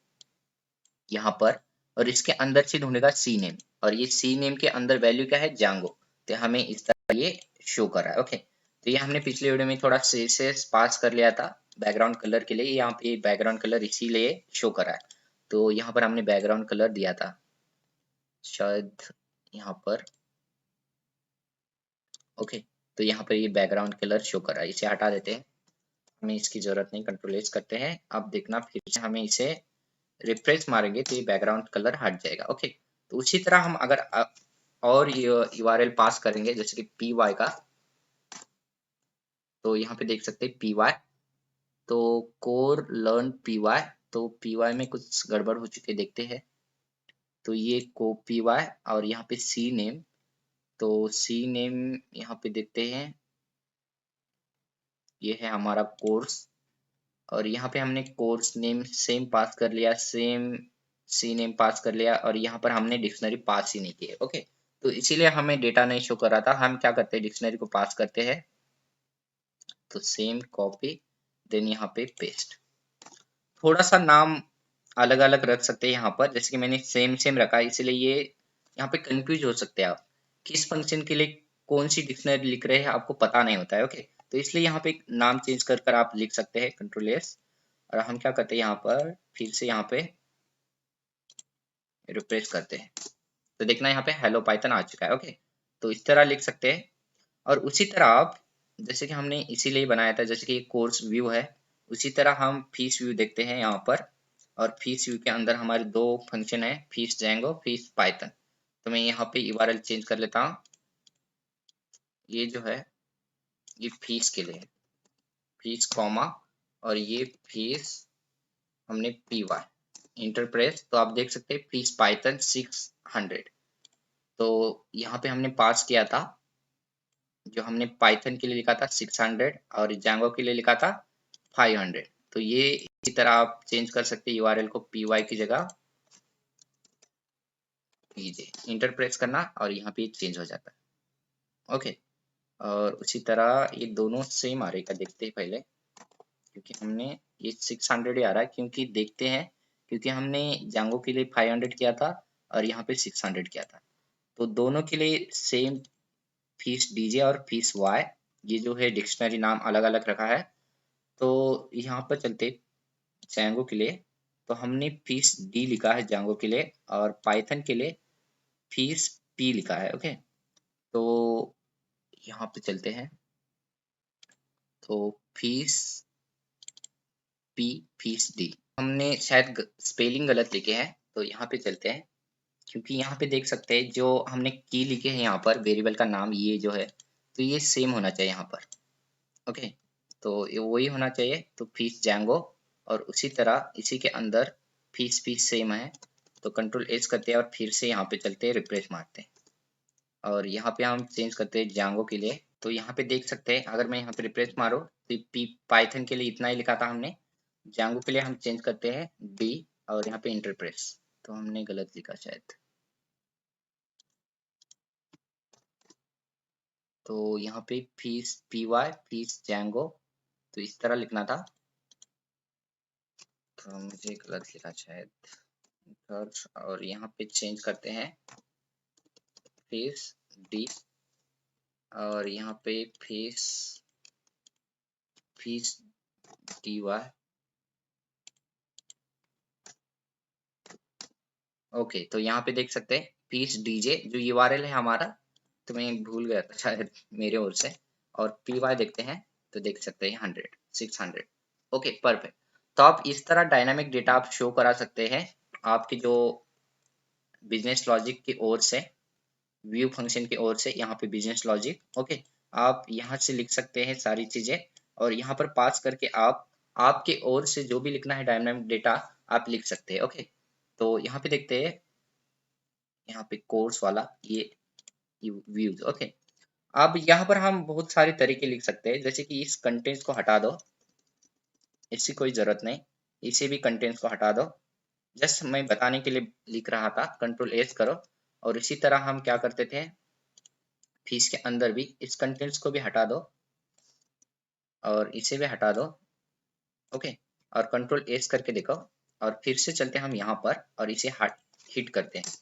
Speaker 2: यहाँ पर, और इसके अंदर से ढूंढेगा सी नेम, और ये सी नेम के अंदर वैल्यू क्या है, जांगो। तो हमें इस तरह ये शो कर रहा है। ओके, तो ये हमने पिछले वीडियो में थोड़ा सीएसएस पास कर लिया था बैकग्राउंड कलर के लिए। यहाँ पे बैकग्राउंड कलर इसीलिए शो कर रहा है। तो यहाँ पर हमने बैकग्राउंड कलर दिया था शायद यहाँ पर। ओके, तो यहाँ पर ये बैकग्राउंड कलर शो कर रहा है, इसे हटा देते हैं, हमें इसकी जरूरत नहीं। कंट्रोल एस करते हैं। अब देखना फिर से हमें इसे रिफ्रेश मारेंगे तो ये बैकग्राउंड कलर हट जाएगा। ओके, तो उसी तरह हम अगर और यूआरएल पास करेंगे जैसे कि पी वाई का, तो यहाँ पे देख सकते हैं पी वाई, तो कोर लर्न पी वाई। तो पी वाई में कुछ गड़बड़ हो चुकी है, देखते हैं। तो ये को पी वाई और यहाँ पे सी नेम, तो सी नेम यहाँ पे देखते हैं, ये है हमारा कोर्स, और यहाँ पे हमने कोर्स नेम सेम पास कर लिया, सेम सी नेम पास कर लिया और यहाँ पर हमने डिक्शनरी पास ही नहीं की है। ओके, तो इसीलिए हमें डेटा नहीं शो कर रहा था। हम क्या करते हैं, डिक्शनरी को पास करते हैं, तो सेम कॉपी देन यहाँ पे पेस्ट। थोड़ा सा नाम अलग अलग रख सकते हैं यहाँ पर, जैसे कि मैंने सेम सेम रखा है, इसलिए ये यहाँ पे कंफ्यूज हो सकते हैं आप किस फंक्शन के लिए कौन सी डिक्शनरी लिख रहे हैं, आपको पता नहीं होता है। ओके, तो इसलिए यहाँ पे नाम चेंज कर कर आप लिख सकते हैं, कंट्रोल एस। और हम क्या करते हैं, यहाँ पर फिर से यहाँ पे रिफ्रेश करते हैं, तो देखना यहाँ पे हेलो पाइथन आ चुका है। ओके, तो इस तरह लिख सकते हैं। और उसी तरह आप, जैसे कि हमने इसीलिए बनाया था, जैसे कि कोर्स व्यू है, उसी तरह हम फीस व्यू देखते हैं यहाँ पर। और फीस व्यू के अंदर हमारे दो फंक्शन है, फीस जैंगो, फीस पाइथन। तो मैं यहाँ पे यूआरएल चेंज कर लेता हूँ। ये जो है ये फीस के लिए है, फीस कॉमा, और ये फीस हमने पी वाई इंटरप्रेस। तो आप देख सकते हैं फीस पाइथन 600। तो यहाँ पे हमने पास किया था, जो हमने पाइथन के लिए लिखा था 600 और जांगो के लिए लिखा था 500। तो ये इसी तरह आप चेंज कर सकते हैं यूआरएल को, पी वाई की जगह पीजे इंटर प्रेस करना और यहाँ पे चेंज हो जाता है। ओके, और उसी तरह ये दोनों सेम आ रही का देखते हैं पहले, क्योंकि हमने ये 600 ही आ रहा है, क्योंकि देखते हैं, क्योंकि हमने जांगो के लिए 500 किया था और यहाँ पे 600 किया था। तो दोनों के लिए सेम फीस डीजे और फीस वाई, ये जो है डिक्शनरी नाम अलग अलग रखा है। तो यहाँ पर चलते जैंगो के लिए, तो हमने फीस डी लिखा है जैंगो के लिए, और पाइथन के लिए फीस पी लिखा है। ओके, तो यहाँ पे चलते हैं, तो फीस पी फीस डी हमने शायद स्पेलिंग गलत लिखे हैं, तो यहाँ पे चलते हैं, क्योंकि यहाँ पे देख सकते हैं जो हमने की लिखे हैं यहाँ पर वेरिएबल का नाम ये जो है, तो ये सेम होना चाहिए यहाँ पर। ओके, तो ये वही होना चाहिए, तो फीस जैंगो, और उसी तरह इसी के अंदर फीस फीस सेम है। तो कंट्रोल एच करते हैं और फिर से यहाँ पे चलते हैं, रिफ्रेश मारते हैं, और यहाँ पे हम चेंज करते हैं जांगो के लिए। तो यहाँ पे देख सकते हैं, अगर मैं यहाँ पे रिफ्रेश मारूँ तो पी पाइथन के लिए इतना ही लिखा था हमने, जांगो के लिए हम चेंज करते हैं डी, और यहाँ पे इंटरप्रेस, तो हमने गलत लिखा शायद। तो यहाँ पे fees P Y fees Django, तो इस तरह लिखना था, तो मुझे गलत लिखा शायद। और यहाँ पे चेंज करते हैं फीस डी, और यहाँ पे fees fees D Y. Okay, तो यहाँ पे देख सकते हैं फीस डीजे जो यूआरएल है हमारा, तो मैं भूल गया था शायद मेरे ओर से। और पी वाई देखते हैं, तो देख सकते हैं 600। Okay, perfect. तो आप इस तरह डायनामिक डेटा आप शो करा सकते हैं आपकी जो बिजनेस लॉजिक की ओर से, व्यू फंक्शन की ओर से, यहाँ पे बिजनेस लॉजिक। ओके, आप यहाँ से लिख सकते हैं सारी चीजें, और यहाँ पर पास करके आप आपके ओर से जो भी लिखना है डायनामिक डेटा आप लिख सकते हैं। ओके, तो यहाँ पे देखते हैं, यहाँ पे कोर्स वाला ये व्यूज। ओके, अब यहाँ पर हम बहुत सारे तरीके लिख सकते हैं, जैसे कि इस कंटेंट्स को हटा दो, इसकी कोई जरूरत नहीं, इसे भी कंटेंट्स को हटा दो। जस्ट मैं बताने के लिए लिख रहा था, कंट्रोल एस करो। और इसी तरह हम क्या करते थे, फीस के अंदर भी इस कंटेंट्स को भी हटा दो और इसे भी हटा दो। ओके, और कंट्रोल एस करके देखो, और फिर से चलते हैं हम यहाँ पर और इसे हिट करते हैं,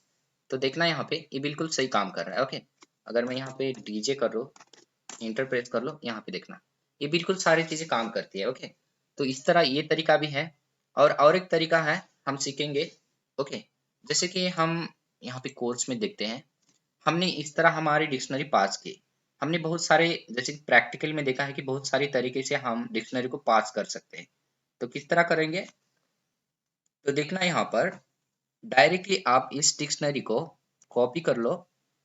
Speaker 2: तो देखना यहाँ पे ये बिल्कुल सही काम कर रहा है। ओके, अगर मैं यहाँ पे डीजे कर लो, इंटर प्रेस कर लो, यहाँ पे देखना ये बिल्कुल सारी चीजें काम करती है। ओके, तो इस तरह ये तरीका भी है, और एक तरीका है हम सीखेंगे। ओके, जैसे कि हम यहाँ पे कोर्स में देखते हैं, हमने इस तरह हमारी डिक्शनरी पास की। हमने बहुत सारे, जैसे कि प्रैक्टिकल में देखा है कि बहुत सारी तरीके से हम डिक्शनरी को पास कर सकते हैं। तो किस तरह करेंगे, तो देखना यहाँ पर डायरेक्टली आप इस डिक्शनरी को कॉपी कर लो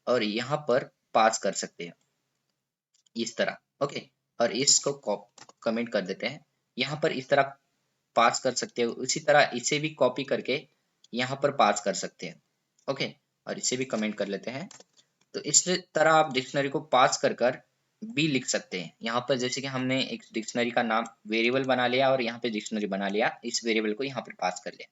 Speaker 2: और यहाँ पर पास कर सकते हैं इस तरह। ओके, और इसको कमेंट कर देते हैं, यहाँ पर इस तरह पास कर सकते हो। उसी तरह इसे भी कॉपी करके यहाँ पर पास कर सकते हैं। ओके, और इसे भी कमेंट कर लेते हैं। तो इस तरह आप डिक्शनरी को पास कर कर भी लिख सकते हैं। यहाँ पर जैसे कि हमने एक डिक्शनरी का नाम वेरिएबल बना लिया और यहाँ पे डिक्शनरी बना लिया, इस वेरिएबल को यहाँ पर पास कर लिया।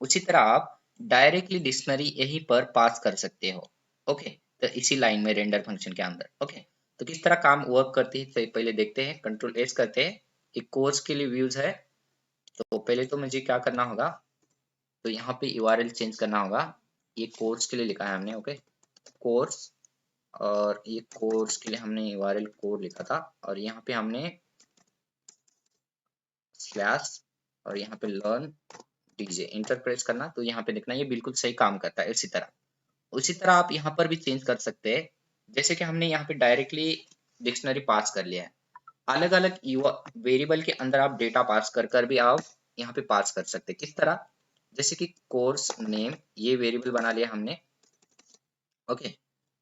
Speaker 2: उसी तरह आप डायरेक्टली डिक्शनरी यहीं पर पास कर सकते हो। ओके, तो इसी लाइन में रेंडर फंक्शन के अंदर। ओके, तो किस तरह काम वर्क करती है तो पहले देखते हैं। कंट्रोल एस करते हैं, एक कोर्स के लिए व्यूज है। तो पहले तो मुझे क्या करना होगा, तो यहाँ पे यूआरएल चेंज करना होगा। ये कोर्स के लिए लिखा है हमने। ओके, कोर्स, और ये कोर्स के लिए हमने यूआरएल कोड लिखा था, और यहाँ पे हमने स्लैश, और यहाँ पे लर्न डीजे इंटर प्रेस करना। तो यहाँ पे देखना ये बिल्कुल सही काम करता है। इसी तरह उसी तरह आप यहाँ पर भी चेंज कर सकते हैं। जैसे कि हमने यहाँ पे डायरेक्टली डिक्शनरी पास कर लिया है, अलग अलग वेरिएबल के अंदर आप डेटा पास कर कर भी आप यहाँ पे पास कर सकते हैं। किस तरह, जैसे कि कोर्स नेम, ये वेरिएबल बना लिया हमने। ओके,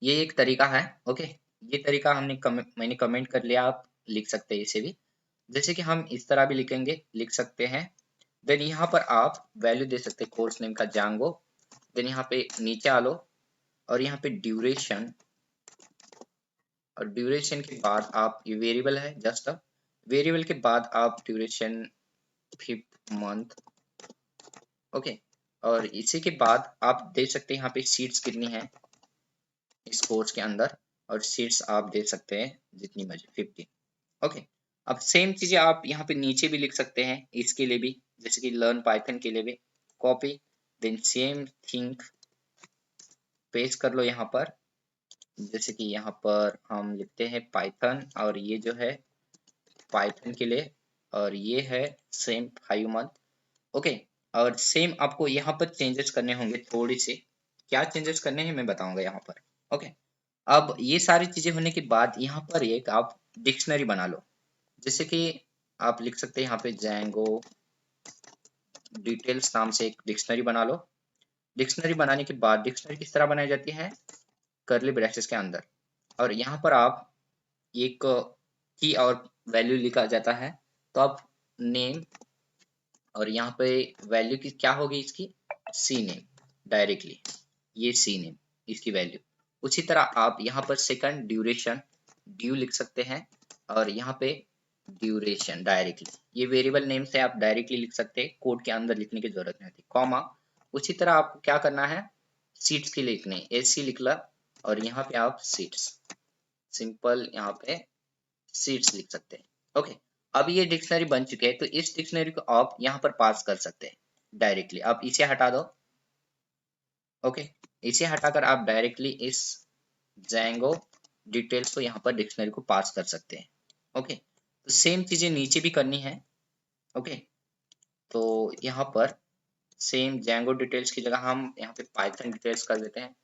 Speaker 2: ये एक तरीका है। ओके, ये तरीका मैंने कमेंट कर लिया, आप लिख सकते हैं इसे भी। जैसे कि हम इस तरह भी लिख सकते हैं। देन यहाँ पर आप वैल्यू दे सकते हैं कोर्स नेम का जांगो। देन यहाँ पे नीचे आ लो, और यहाँ पे ड्यूरेशन, और ड्यूरेशन के बाद आप, ये वेरिएबल है जस्ट, वेरिएबल के बाद आप ड्यूरेशन 5th मंथ। ओके, और इसी के बाद आप दे सकते हैं यहाँ पे सीट्स कितनी है इस कोर्स के अंदर, और सीट्स आप दे सकते हैं जितनी मर्जी, 50। ओके, अब सेम चीजें आप यहाँ पे नीचे भी लिख सकते हैं इसके लिए भी, जैसे कि लर्न पाइथन के लिए भी। Copy, then same thing paste कर लो यहाँ पर। जैसे कि यहाँ पर हम लिखते हैं पाइथन, और ये जो है पाइथन के लिए, और ये है सेम 5 मंथ। ओके, और सेम आपको यहाँ पर चेंजेस करने होंगे थोड़ी सी। क्या चेंजेस करने हैं मैं बताऊंगा यहाँ पर। ओके, अब ये सारी चीजें होने के बाद यहाँ पर एक आप डिक्शनरी बना लो। जैसे कि आप लिख सकते हैं यहाँ पे जैंगो डिटेल्स नाम से एक डिक्शनरी बना लो। डिक्शनरी बनाने के बाद डिक्शनरी किस तरह बनाई जाती है, कर्ली ब्रैकेट्स के अंदर, और यहाँ पर आप एक की और वैल्यू लिखा जाता है। तो आप नेम, और यहाँ पे वैल्यू की क्या होगी इसकी, सी नेम, डायरेक्टली ये सी नेम इसकी वैल्यू। उसी तरह आप यहाँ पर सेकंड ड्यूरेशन, ड्यू लिख सकते हैं, और यहाँ पे ड्यूरेशन डायरेक्टली, ये वेरिएबल नेम से आप डायरेक्टली लिख सकते हैं, कोड के अंदर लिखने की जरूरत नहीं होती। कॉमा, उसी तरह आपको क्या करना है, सीट्स के लिए लिखने, एसी लिख ला, और यहाँ पे आप सीट्स, सिंपल यहाँ पे सीट्स लिख सकते हैं। ओके, अब ये डिक्शनरी बन चुके हैं, तो इस डिक्शनरी को आप यहाँ पर पास कर सकते हैं डायरेक्टली। आप इसे हटा दो। ओके, इसे हटाकर आप डायरेक्टली इस जैंगो डिटेल्स को यहाँ पर डिक्शनरी को पास कर सकते हैं। ओके, तो सेम चीजें नीचे भी करनी है। ओके, तो यहाँ पर सेम जैंगो डिटेल्स की जगह हम यहाँ पे पाइथन डिटेल्स कर देते हैं।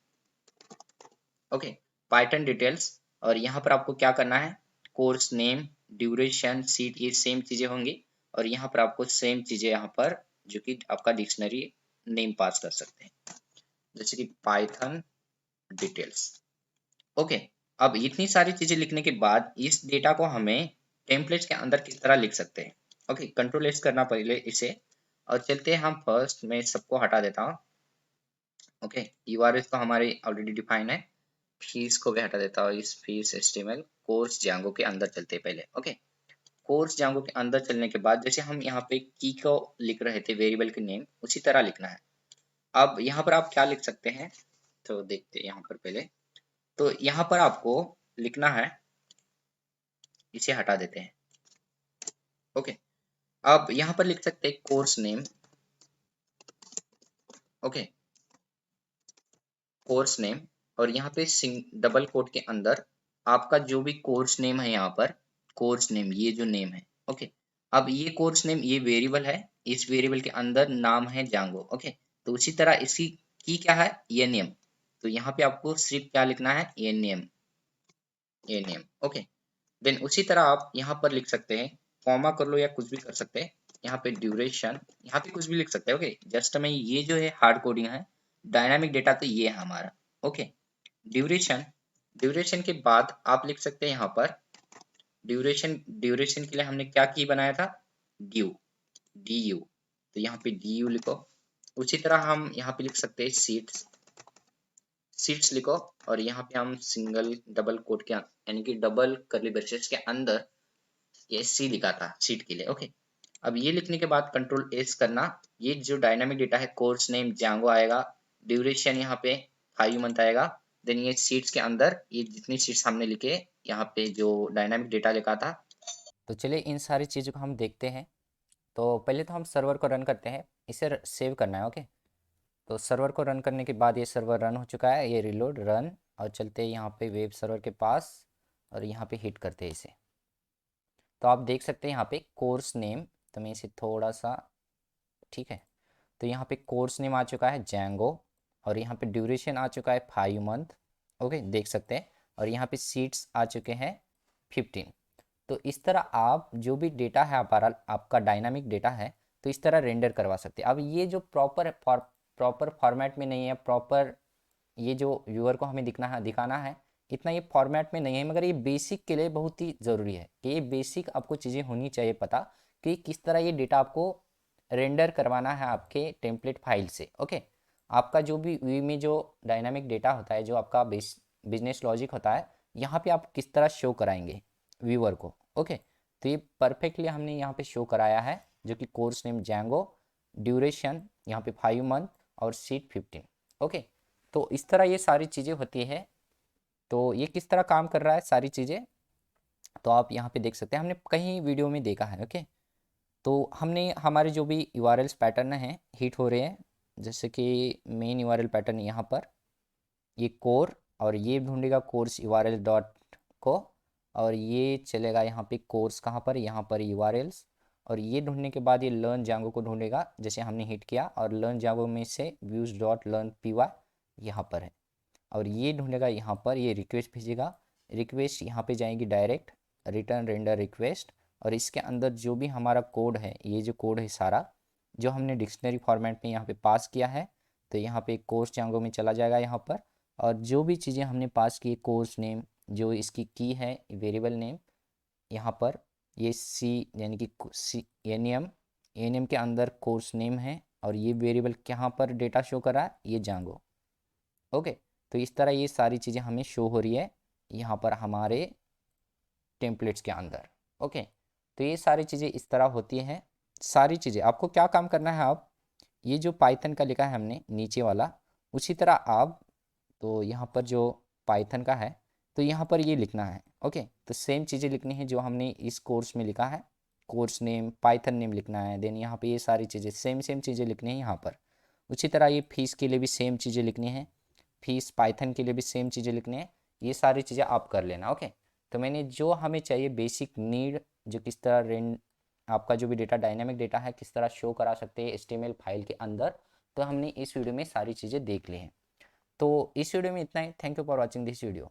Speaker 2: ओके, पाइथन डिटेल्स, और यहाँ पर आपको क्या करना है, कोर्स नेम, ड्यूरेशन, सीट, ये सेम चीजें होंगी, और यहाँ पर आपको सेम चीजें यहाँ पर जो कि आपका डिक्शनरी नेम पास कर सकते हैं, जैसे कि पाइथन डिटेल्स। ओके, अब इतनी सारी चीजें लिखने के बाद इस डेटा को हमें टेम्पलेट्स के अंदर किस तरह लिख सकते हैं। ओके, कंट्रोल एस करना पहले इसे, और चलते हैं हम फर्स्ट, मैं सबको हटा देता हूँ। ओके, यूआरएल तो हमारे ऑलरेडी डिफाइन है, फीस को भी हटा देता हूँ। इस फीस एचटीएमएल कोर्स जांगो के अंदर चलते हैं पहले। ओके, कोर्स जांगो के अंदर चलने के बाद जैसे हम यहाँ पे की को लिख रहे थे वेरिएबल के नेम, उसी तरह लिखना है। अब यहाँ पर आप क्या लिख सकते हैं, तो देखते हैं यहाँ पर पहले। तो यहाँ पर आपको लिखना है, इसे हटा देते हैं। ओके, अब यहाँ पर लिख सकते हैं course name. Okay, course name, और यहाँ पे डबल कोट के अंदर आपका जो भी कोर्स नेम है, यहाँ पर कोर्स नेम, ये जो नेम है। ओके, अब ये कोर्स नेम ये वेरिएबल है, इस वेरिएबल के अंदर नाम है जांगो। ओके, तो उसी तरह इसकी की क्या है, ये नेम, तो यहाँ पे आपको सिर्फ क्या लिखना है, ये नेम, ये नेम। ओके, देन उसी तरह आप यहाँ पर लिख सकते हैं, कॉमा कर लो या कुछ भी कर सकते हैं, यहाँ पे ड्यूरेशन, यहाँ पे कुछ भी लिख सकते हैं। ओके, जस्ट में ये जो है हार्ड कोडिंग है, डायनामिक डेटा तो ये है हमारा। ओके, ड्यूरेशन, ड्यूरेशन के बाद आप लिख सकते हैं यहाँ पर ड्यूरेशन, ड्यूरेशन के लिए हमने क्या की बनाया था, ड्यू, डी यू, तो यहाँ पे डी यू लिखो। उसी तरह हम यहाँ पे लिख सकते हैं सीट्स, सीट्स लिखो, और यहाँ पे हम सिंगल डबल कोट के यानी कि डबल कर्ली ब्रेसेस के अंदर ये सी लिखा था सीट के लिए। ओके, अब ये लिखने के बाद कंट्रोल एस करना। ये जो डायनामिक डेटा है कोर्स नेम जैंगो आएगा, ड्यूरेशन यहाँ पे 5 मंथ आएगा। देन ये सीट्स के अंदर ये जितनी सीट्स हमने लिखे यहाँ पे जो डायनामिक डेटा लिखा था।
Speaker 1: तो चलिए इन सारी चीज़ों को हम देखते हैं। तो पहले तो हम सर्वर को रन करते हैं, इसे सेव करना है। ओके, तो सर्वर को रन करने के बाद ये सर्वर रन हो चुका है, ये रिलोड रन, और चलते हैं यहाँ पे वेब सर्वर के पास और यहाँ पे हिट करते हैं इसे। तो आप देख सकते हैं यहाँ पे कोर्स नेम, तो मैं इसे थोड़ा सा, ठीक है, तो यहाँ पे कोर्स नेम आ चुका है जैंगो, और यहाँ पे ड्यूरेशन आ चुका है 5 मंथ। ओके, देख सकते हैं, और यहाँ पे सीट्स आ चुके हैं 15। तो इस तरह आप जो भी डेटा है हमारा, आपका डायनामिक डेटा है, तो इस तरह रेंडर करवा सकते हैं। अब ये जो प्रॉपर फॉर्मेट में नहीं है, प्रॉपर ये जो व्यूअर को हमें दिखाना है, इतना ये फॉर्मेट में नहीं है, मगर ये बेसिक के लिए बहुत ही ज़रूरी है कि ये बेसिक आपको चीज़ें होनी चाहिए पता, कि किस तरह ये डेटा आपको रेंडर करवाना है आपके टेम्पलेट फाइल से। ओके, आपका जो भी व्यू में जो डायनामिक डेटा होता है, जो आपका बिजनेस लॉजिक होता है, यहाँ पे आप किस तरह शो कराएंगे व्यूअर को। ओके, तो ये परफेक्टली हमने यहाँ पे शो कराया है, जो कि कोर्स नेम जैंगो, ड्यूरेशन यहाँ पे 5 मंथ, और सीट 15। ओके, तो इस तरह ये सारी चीज़ें होती है। तो ये किस तरह काम कर रहा है सारी चीज़ें, तो आप यहाँ पे देख सकते हैं, हमने कहीं वीडियो में देखा है। ओके, तो हमने हमारे जो भी यूआरएल्स पैटर्न हैं हिट हो रहे हैं, जैसे कि मेन यूआरएल पैटर्न यहाँ पर ये कोर, और ये ढूंढेगा कोर्स यूआरएल डॉट को, और ये चलेगा यहाँ पे कोर्स कहाँ पर, यहाँ पर यूआरएल्स, और ये ढूंढने के बाद ये लर्न जांगो को ढूंढेगा जैसे हमने हिट किया, और लर्न जांगो में से views dot learn P Y यहाँ पर है, और ये ढूंढेगा यहाँ पर, ये रिक्वेस्ट भेजेगा, रिक्वेस्ट यहाँ पे जाएगी डायरेक्ट रिटर्न रेंडर रिक्वेस्ट, और इसके अंदर जो भी हमारा कोड है, ये जो कोड है सारा जो हमने डिक्शनरी फॉर्मेट में यहाँ पे पास किया है, तो यहाँ पे कोर्स जांगो में चला जाएगा यहाँ पर, और जो भी चीज़ें हमने पास की, कोर्स नेम जो इसकी की है वेरिएबल नेम यहाँ पर, ये सी यानी कि सी एन एम के अंदर कोर्स नेम है, और ये वेरिएबल कहाँ पर डेटा शो कर रहा है, ये जांगो। ओके, तो इस तरह ये सारी चीज़ें हमें शो हो रही है यहाँ पर हमारे टेम्पलेट्स के अंदर। ओके, तो ये सारी चीज़ें इस तरह होती हैं। सारी चीज़ें आपको क्या काम करना है, आप ये जो पाइथन का लिखा है हमने नीचे वाला, उसी तरह आप, तो यहाँ पर जो पाइथन का है, तो यहाँ पर ये लिखना है। ओके, तो सेम चीज़ें लिखनी है जो हमने इस कोर्स में लिखा है, कोर्स नेम पाइथन नेम लिखना है, देन यहाँ पे ये सारी चीज़ें सेम चीज़ें लिखनी है यहाँ पर। उसी तरह ये फीस के लिए भी सेम चीज़ें लिखनी है, फीस पाइथन के लिए भी सेम चीज़ें लिखनी है, ये सारी चीज़ें आप कर लेना। ओके, तो मैंने जो हमें चाहिए बेसिक नीड, जो किस तरह रेंड आपका जो भी डेटा डायनामिक डेटा है किस तरह शो करा सकते हैं एचटीएमएल फाइल के अंदर, तो हमने इस वीडियो में सारी चीज़ें देख ली हैं। तो इस वीडियो में इतना ही। Thank you for watching this video.